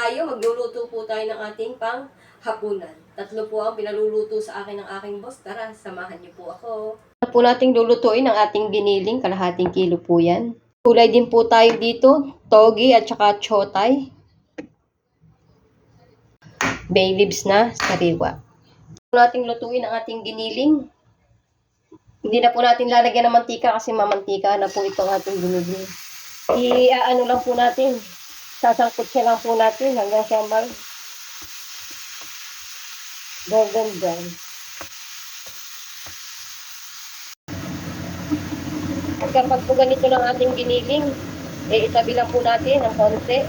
Magluluto po tayo ng ating panghapunan. Tatlo po ang pinaluluto sa akin ng aking boss. Tara, samahan niyo po ako. Po nating lulutuin ang ating giniling, kalahating kilo po yan. Kulay din po tayo dito, togi at saka chotay. Bay leaves na sariwa. Po nating lutuin ang ating giniling. Hindi na po natin lalagyan ng mantika kasi mamantika na po itong ating giniling. I-ano lang po natin. Sasangkot siya lang po natin hanggang siya golden brown. At kapag po ganito ng ating giniling, itabi lang po natin ng konti.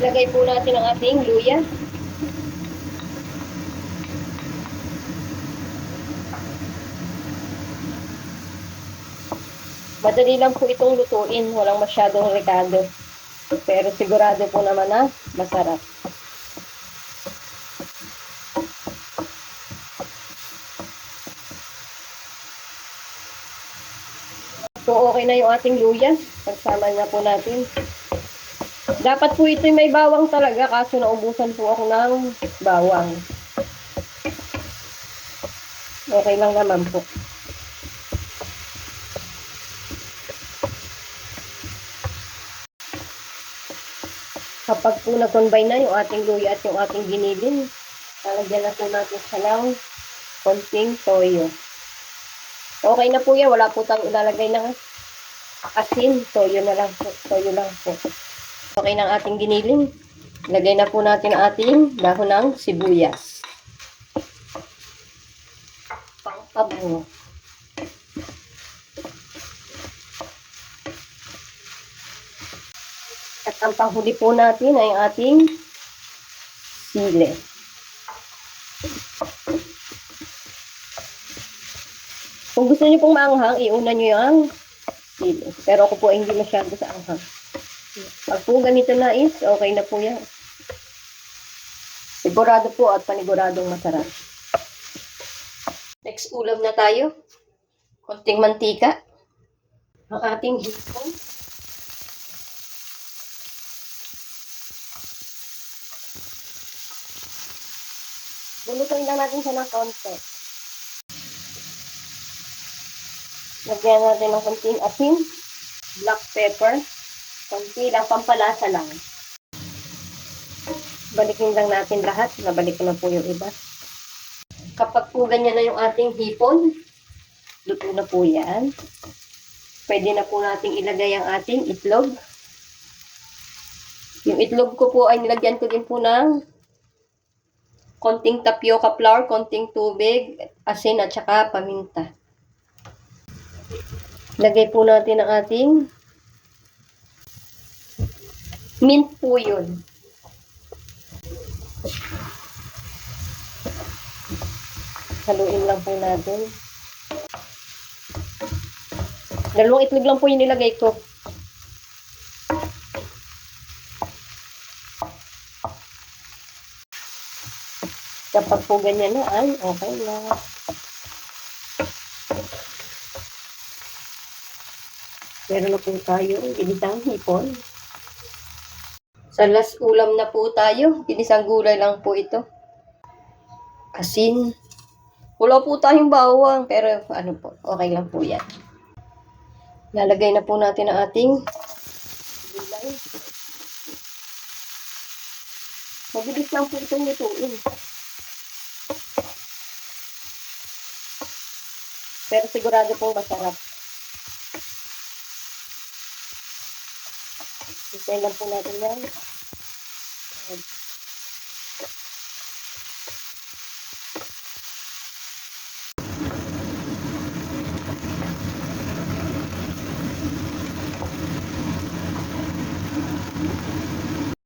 Ilagay po natin ang ating luya. Madali lang po itong lutuin, walang masyadong rekado. Pero sigurado po naman na masarap. So, okay na yung ating luya. Pagsama na po natin. Dapat po ito may bawang talaga, kaso naubusan po ako ng bawang. Okay lang naman po. Kapag po nag-combine na yung ating luya at yung ating giniling, lalagyan na po natin siya ng konting toyo. Okay na po yan. Wala po tayong ilalagay ng asin. Toyo na lang po. Toyo lang po. Okay na ang ating giniling. Lagay na po natin ang ating dahon ng sibuyas. Pangpabango. At ang panghuli po natin ay ang ating sili. Kung gusto niyo pong maanghang, iuna niyo yung sili. Pero ako po ay hindi masyado sa anghang. Pag po ganito na is, okay na po yan. Sigurado po at paniguradong masarap. Next ulam na tayo. Konting mantika. Ang ating hipon. Lulutuin lang natin siya ng konti. Lagyan natin ng konting asin, black pepper, konti lang, pampalasa lang. Balikin lang natin lahat. Nabalik ko na po yung iba. Kapag po ganyan na yung ating hipon, luto na po yan. Pwede na po nating ilagay ang ating itlog. Yung itlog ko po ay nilagyan ko din po ng konting tapioca flour, konting tubig, asin at saka paminta. Lagay po natin ang ating mint po yun. Haluin lang po natin. Dalawang itlog lang po yung nilagay ko. Kapag po ganyan na ay okay na. Meron na po tayo ginisang hipon. Sa last ulam na po tayo. Ginisang gulay lang po ito. Asin. Wala po tayong bawang. Pero ano po, okay lang po yan. Lalagay na po natin ang ating gulay. Mabilis lang po itong lutuin. Pero sigurado pong masarap. Hintay lang po natin yan.